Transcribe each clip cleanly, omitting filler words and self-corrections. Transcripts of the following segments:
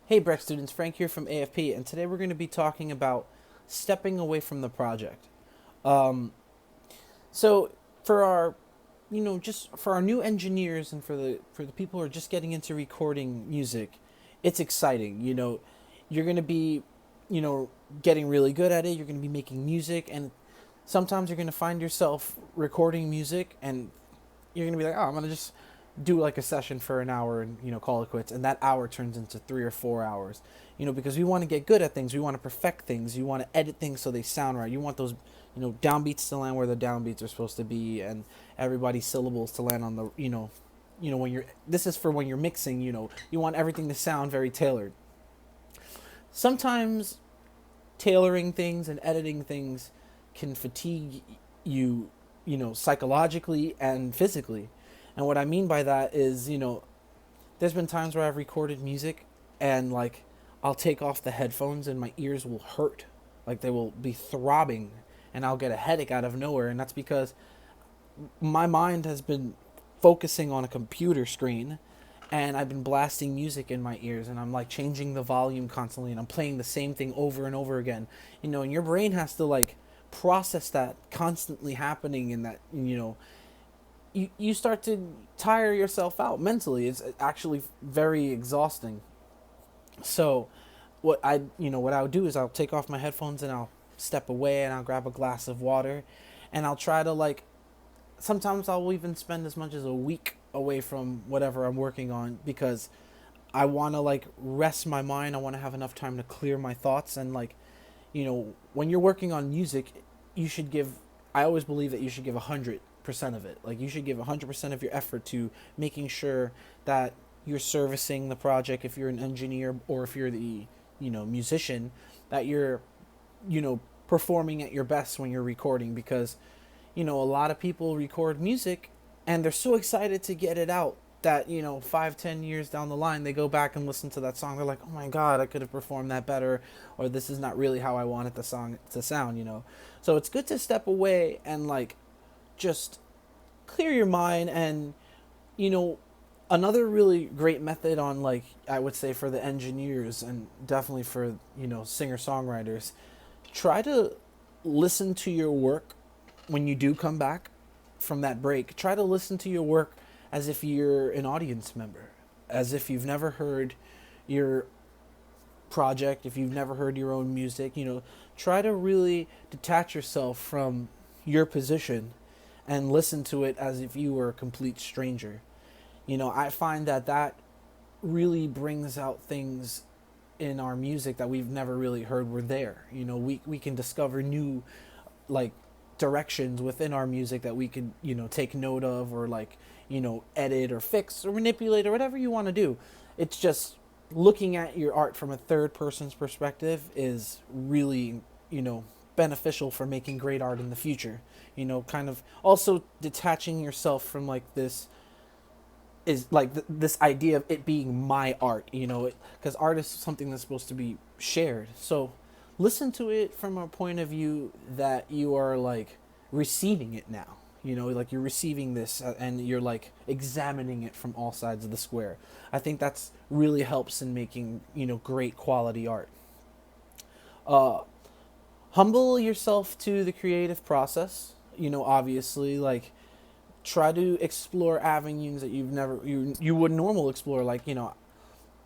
Hey Breck students, Frank here from AFP, and today we're going to be talking about stepping away from the project. Um, so for our, just for our new engineers and for the people who are just getting into recording music, it's exciting. You're going to be, you know, getting really good at it. You're going to be making music, and sometimes you're going to find yourself recording music, and you're going to be like, oh, I'm going to just do like a session for an hour and call it quits, and that hour turns into 3 or 4 hours, because we want to get good at things, we want to perfect things, you want to edit things so they sound right, you want those downbeats to land where the downbeats are supposed to be, and everybody's syllables to land on the when you're this is for when you're mixing, you want everything to sound very tailored. Sometimes tailoring things and editing things can fatigue you, psychologically and physically. And what I mean by that is, there's been times where I've recorded music and like I'll take off the headphones and my ears will hurt. Like they will be throbbing and I'll get a headache out of nowhere, and that's because my mind has been focusing on a computer screen and I've been blasting music in my ears, and I'm like changing the volume constantly and I'm playing the same thing over and over again. And your brain has to like process that constantly happening, and that you start to tire yourself out mentally. It's actually very exhausting. So what I would do is I'll take off my headphones and I'll step away and I'll grab a glass of water, and I'll try to like, sometimes I'll even spend as much as a week away from whatever I'm working on, because I want to like rest my mind. I want to have enough time to clear my thoughts, and like, when you're working on music, you should give. I always believe that you should give 100% of it. Like you should give 100% of your effort to making sure that you're servicing the project. If you're an engineer or if you're the musician, that you're performing at your best when you're recording, because a lot of people record music and they're so excited to get it out that 5-10 years down the line they go back and listen to that song, they're like, oh my god, I could have performed that better, or this is not really how I wanted the song to sound. So it's good to step away and like just clear your mind. And you know another really great method, on like, I would say, for the engineers and definitely for singer songwriters, try to listen to your work when you do come back from that break. Try to listen to your work as if you're an audience member, as if you've never heard your project, if you've never heard your own music. Try to really detach yourself from your position and listen to it as if you were a complete stranger. I find that that really brings out things in our music that we've never really heard were there. We can discover new, like, directions within our music that we could take note of, or like edit or fix or manipulate or whatever you want to do. It's just looking at your art from a third person's perspective is really beneficial for making great art in the future. Kind of also detaching yourself from like this is like this idea of it being my art, because art is something that's supposed to be shared. So listen to it from a point of view that you are like receiving it now. Like you're receiving this, and you're like examining it from all sides of the square. I think that's really helps in making great quality art. Uh, Humble yourself to the creative process. Obviously, like, try to explore avenues that you would normal explore. Like,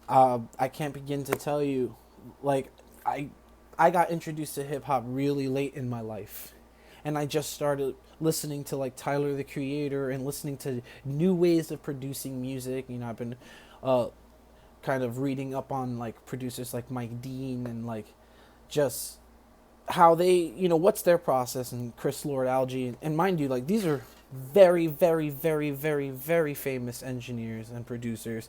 I can't begin to tell you, like, I got introduced to hip hop really late in my life, and I just started listening to like Tyler the Creator and listening to new ways of producing music. I've been uh, kind of reading up on like producers like Mike Dean, and like just how they, what's their process, and Chris Lord Alge, and mind you, like, these are very, very, very, very, very famous engineers and producers,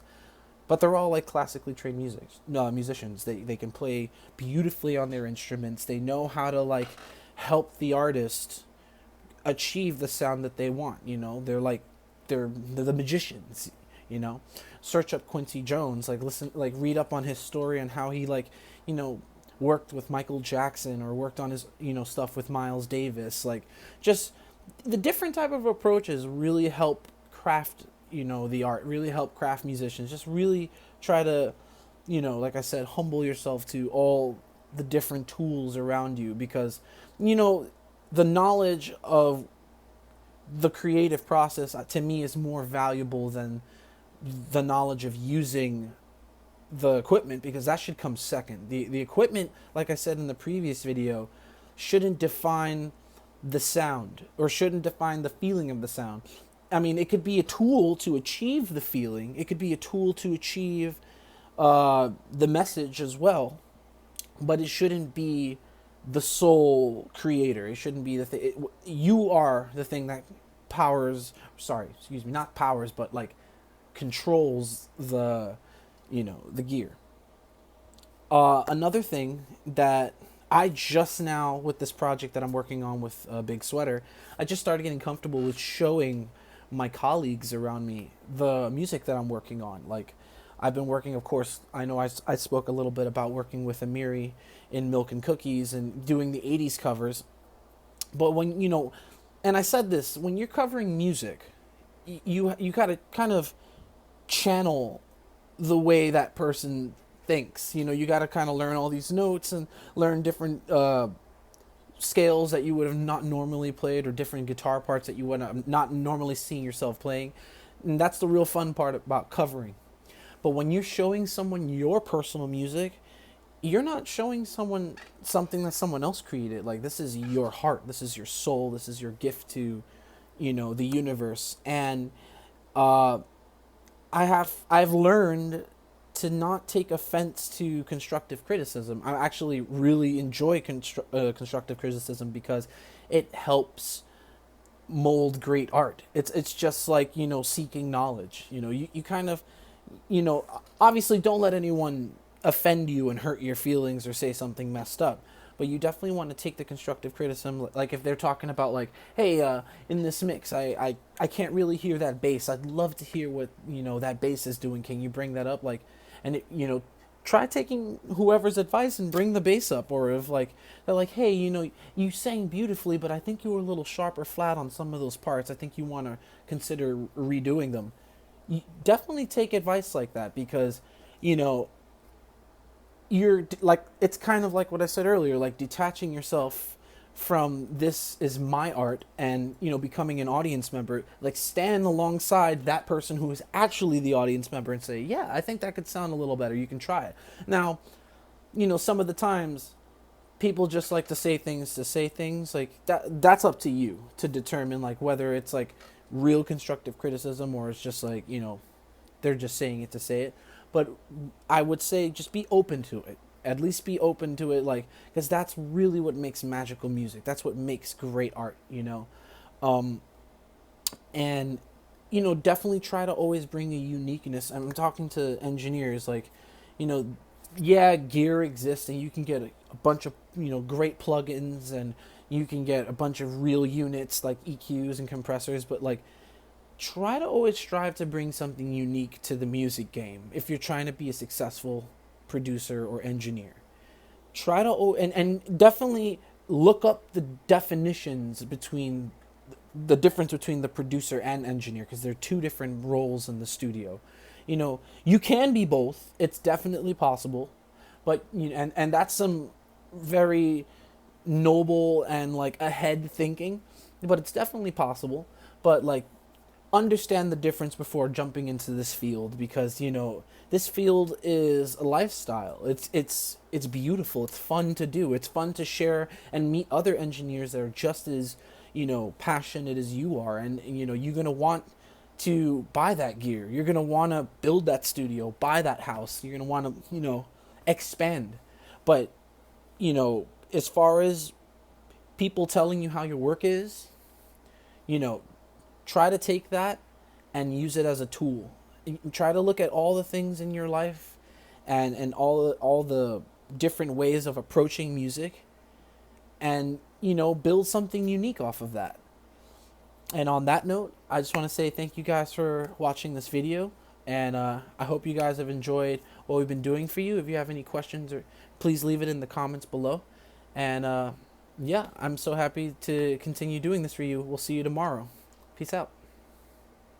but they're all like classically trained musicians. They can play beautifully on their instruments. They know how to like help the artist achieve the sound that they want. They're like they're the magicians. Search up Quincy Jones, like listen, like read up on his story and how he like you know worked with Michael Jackson, or worked on his stuff with Miles Davis. Like, just the different type of approaches really help craft the art, really help craft musicians. Just really try to like I said, humble yourself to all the different tools around you, because, you know, the knowledge of the creative process, to me, is more valuable than the knowledge of using the equipment, because that should come second. The equipment, like I said in the previous video, shouldn't define the sound, or shouldn't define the feeling of the sound. I mean, it could be a tool to achieve the feeling. It could be a tool to achieve the message as well, but it shouldn't be the sole creator. It shouldn't be the thing. You are the thing that powers. Sorry, excuse me, not powers, but like controls the gear. Another thing that I just now, with this project that I'm working on with Big Sweater, I just started getting comfortable with showing my colleagues around me the music that I'm working on. Like, I've been working, of course, I know I spoke a little bit about working with Amiri in Milk and Cookies and doing the 80s covers. But when, and I said this, when you're covering music, you got to kind of channel the way that person thinks. You got to kind of learn all these notes and learn different scales that you would have not normally played, or different guitar parts that you would have not normally seen yourself playing. And that's the real fun part about covering. But when you're showing someone your personal music, you're not showing someone something that someone else created. Like, this is your heart, this is your soul, this is your gift to, the universe. And I've learned to not take offense to constructive criticism. I actually really enjoy constructive criticism, because it helps mold great art. It's just like, seeking knowledge. You kind of, obviously don't let anyone offend you and hurt your feelings or say something messed up. But you definitely want to take the constructive criticism. Like, if they're talking about, like, hey, in this mix, I can't really hear that bass. I'd love to hear what, that bass is doing. Can you bring that up? Like, and try taking whoever's advice and bring the bass up. Or if, like, they're like, hey, you sang beautifully, but I think you were a little sharp or flat on some of those parts. I think you want to consider redoing them. You definitely take advice like that, because, you're like, it's kind of like what I said earlier, like detaching yourself from this is my art, and becoming an audience member. Like, stand alongside that person who is actually the audience member and say, yeah, I think that could sound a little better, you can try it. Now, some of the times people just like to say things like that's up to you to determine, like, whether it's like real constructive criticism, or it's just like, they're just saying it to say it. But I would say just be open to it. At least be open to it, like, because that's really what makes magical music. That's what makes great art, And, definitely try to always bring a uniqueness. I'm talking to engineers, like, yeah, gear exists, and you can get a bunch of, great plugins, and you can get a bunch of real units like EQs and compressors, but, like, try to always strive to bring something unique to the music game if you're trying to be a successful producer or engineer. Try to and definitely look up the definitions between the difference between the producer and engineer, because they're two different roles in the studio. You can be both. It's definitely possible, but and that's some very noble and, like, ahead thinking, but it's definitely possible. But, like, understand the difference before jumping into this field, because this field is a lifestyle. It's beautiful. It's fun to do. It's fun to share and meet other engineers that are just as passionate as you are, and you're gonna want to buy that gear. You're gonna want to build that studio, buy that house. You're gonna want to expand. But as far as people telling you how your work is, try to take that and use it as a tool. Try to look at all the things in your life, and all the different ways of approaching music, and build something unique off of that. And on that note, I just want to say thank you guys for watching this video, and I hope you guys have enjoyed what we've been doing for you. If you have any questions, or please leave it in the comments below. And yeah, I'm so happy to continue doing this for you. We'll see you tomorrow. Peace out.